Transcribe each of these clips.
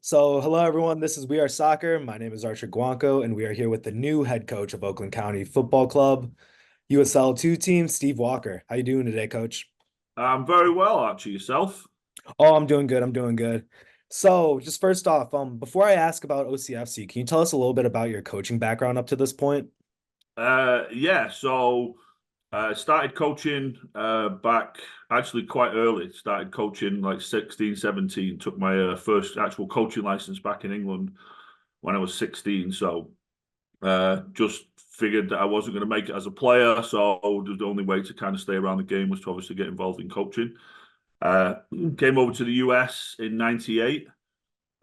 Hello everyone. This is We Are Soccer. My name is Archer Guanco, and we are here with the new head coach of Oakland County Football Club, USL 2 team, Steve Walker. How you doing today, Coach? I'm very well, actually. Yourself? Oh, I'm doing good. I'm doing good. Just first off, before I ask about OCFC, can you tell us a little bit about your coaching background up to this point? Yeah. Started coaching back actually quite early. Started coaching like 16, 17. Took my first actual coaching license back in England when I was 16. Just figured that I wasn't going to make it as a player. So the only way to kind of stay around the game was to obviously get involved in coaching. Uh, Came over to the US in 98.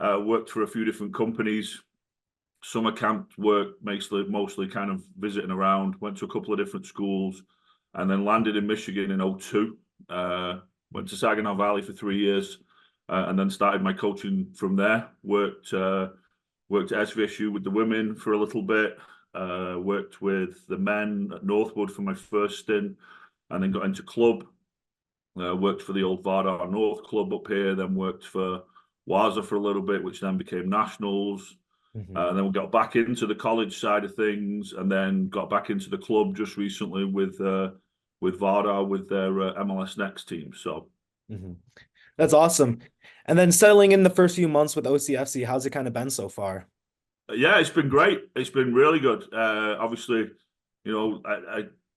Worked for a few different companies. Summer camp work, mostly kind of visiting around. Went to a couple of different schools, and then landed in Michigan in '02. Went to Saginaw Valley for 3 years, and then started my coaching from there. Worked at SVSU with the women for a little bit. Worked with the men at Northwood for my first stint, and then got into club. Worked for the old Vardar North club up here. Then worked for Waza for a little bit, which then became Nationals. Mhm. Then we got back into the college side of things, and then got back into the club just recently with Vardar with their MLS Next team. Mhm. That's awesome. And then settling in the first few months with OCFC, how's it kind of been so far? Yeah, it's been great. It's been really good. Obviously,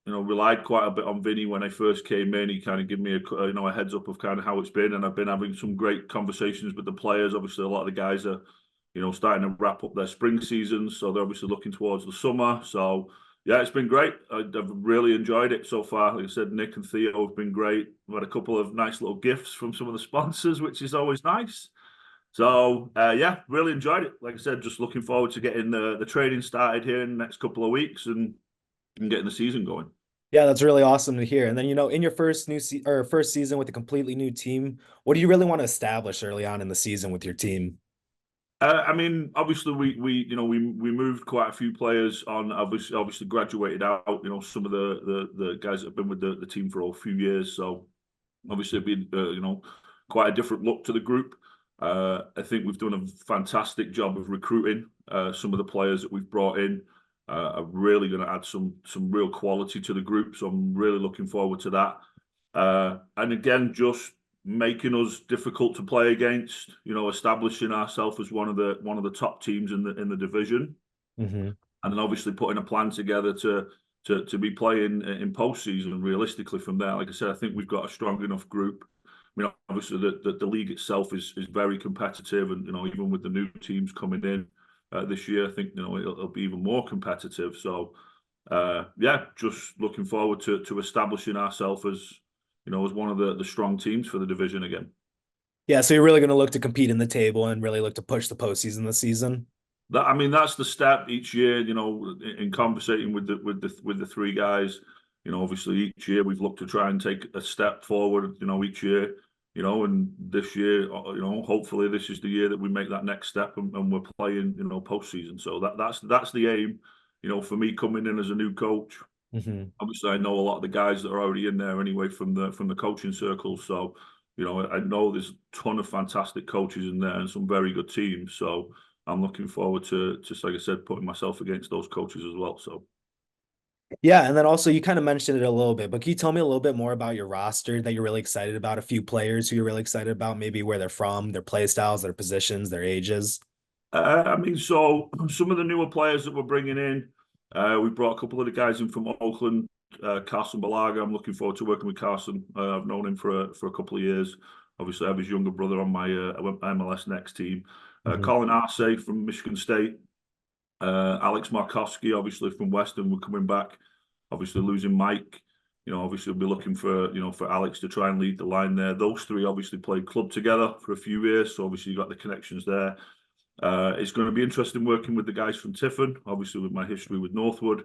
relied quite a bit on Vinny when I first came in. He kind of gave me a heads up of kind of how it's been, and I've been having some great conversations with the players. Obviously, a lot of the guys are starting to wrap up their spring seasons, so they're obviously looking towards the summer. So yeah, it's been great. I've really enjoyed it so far. Like I said, Nick and Theo have been great. We've had a couple of nice little gifts from some of the sponsors, which is always nice. Yeah, really enjoyed it. Like I said, just looking forward to getting the training started here in the next couple of weeks and getting the season going. Yeah, that's really awesome to hear. And then, in your first new se or first season with a completely new team, what do you really want to establish early on in the season with your team? I mean, obviously we moved quite a few players on. Obviously graduated out. Some of the guys that have been with the team for a few years. So obviously it'd be quite a different look to the group. I think we've done a fantastic job of recruiting. Some of the players that we've brought in are really going to add some real quality to the group. So I'm really looking forward to that. And again, just making us difficult to play against. Establishing ourselves as one of the top teams in the division, Hmm. and then obviously putting a plan together to be playing in postseason. Realistically, from there, like I said, I think we've got a strong enough group. I mean, obviously the league itself is very competitive, and even with the new teams coming in this year, I think it'll be even more competitive. Yeah, just looking forward to establishing ourselves as one of the strong teams for the division again. Yeah, so you're really going to look to compete in the table and really look to push the postseason this season. I mean, that's the step each year. In conversating with the three guys, obviously each year we've looked to try and take a step forward. Each year, and this year, hopefully this is the year that we make that next step and we're playing, postseason. So that's the aim. For me coming in as a new coach, Hmm. obviously I know a lot of the guys that are already in there anyway from the coaching circles. So, I know there's a ton of fantastic coaches in there and some very good teams. So I'm looking forward to just like I said, putting myself against those coaches as well. So Yeah, and then also you kind of mentioned it a little bit, but can you tell me a little bit more about your roster that you're really excited about? A few players who you're really excited about, maybe where they're from, their play styles, their positions, their ages. I mean, so some of the newer players that we're bringing in, we brought a couple of the guys in from Oakland, Carson Balaga. I'm looking forward to working with Carson. I've known him for a couple of years. Obviously, I have his younger brother on my MLS Next team. Hmm. Colin Arce from Michigan State. Alex Markowski, obviously from Western, we're coming back. Obviously losing Mike. Obviously we'll be looking for Alex to try and lead the line there. Those three obviously played club together for a few years, so obviously you got the connections there. It's going to be interesting working with the guys from Tiffin, obviously with my history with Northwood.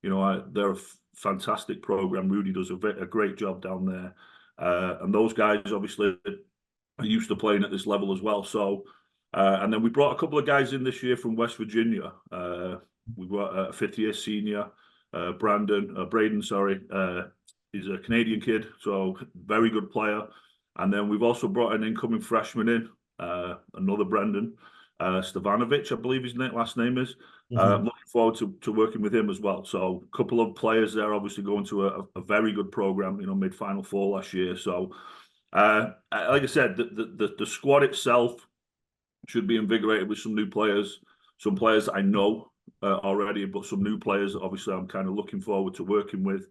They're a fantastic program. Rudy does a great job down there. And those guys obviously are used to playing at this level as well. And then we brought a couple of guys in this year from West Virginia. We got a fifth year senior, Braden, sorry. He's a Canadian kid, so very good player. And then we've also brought an incoming freshman in, another Brendan. Stevanovic, I believe his last name is. I'm Hmm. looking forward to working with him as well. So a couple of players there, obviously going to a very good program, mid Final Four last year. So, like I said, the squad itself should be invigorated with some players that I know already, but some new players that obviously I'm kind of looking forward to working with.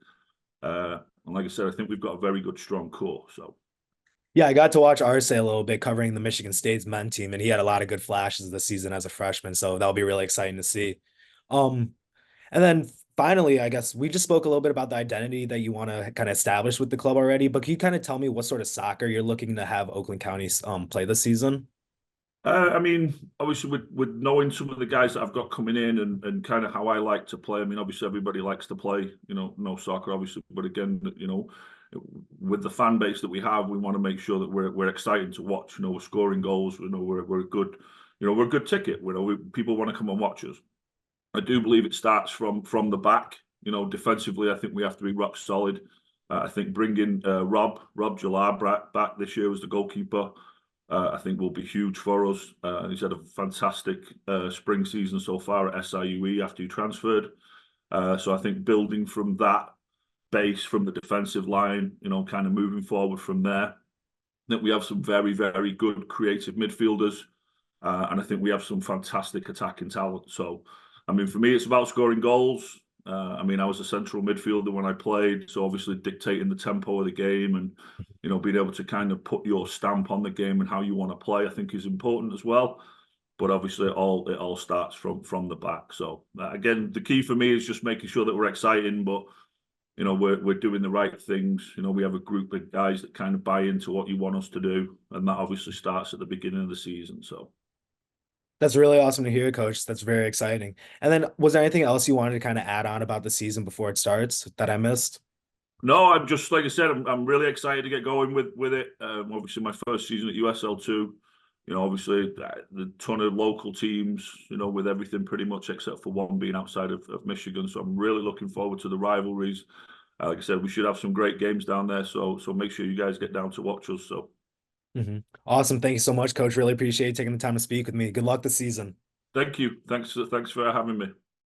And like I said, I think we've got a very good, strong core. So. Yeah, I got to watch Arce a little bit covering the Michigan State's men team, and he had a lot of good flashes this season as a freshman. So that'll be really exciting to see. Um, and then finally, I guess we just spoke a little bit about the identity that you want to kind of establish with the club already, but can you kind of tell me what sort of soccer you're looking to have Oakland County play this season? I mean, obviously, with knowing some of the guys that I've got coming in and kind of how I like to play. I mean, obviously, everybody likes to play, no soccer, obviously, but again, with the fan base that we have, we want to make sure that we're exciting to watch. We're scoring goals. We're a good, we're a good ticket. People want to come and watch us. I do believe it starts from the back. Defensively, I think we have to be rock solid. I think bringing Rob Jalab back this year as the goalkeeper. I think will be huge for us. He's had a fantastic spring season so far at SIUE after he transferred. So I think building from that base, from the defensive line, kind of moving forward from there, that we have some very, very good creative midfielders. And I think we have some fantastic attacking talent. So, I mean, for me, it's about scoring goals. I mean, I was a central midfielder when I played, so obviously dictating the tempo of the game and being able to kind of put your stamp on the game and how you want to play, I think is important as well. But obviously, it all starts from the back. So again, the key for me is just making sure that we're exciting, but we're doing the right things. We have a group of guys that kind of buy into what you want us to do, and that obviously starts at the beginning of the season. So. That's really awesome to hear, Coach. That's very exciting. And then, was there anything else you wanted to kind of add on about the season before it starts that I missed? No, I'm just like I said, I'm really excited to get going with it. Obviously, my first season at USL2. Obviously, the ton of local teams. With everything pretty much except for one being outside of Michigan. So I'm really looking forward to the rivalries. Like I said, we should have some great games down there. So make sure you guys get down to watch us. So Hmm. Awesome. Thank you so much, Coach. Really appreciate you taking the time to speak with me. Good luck this season. thank you. Thanks for having me.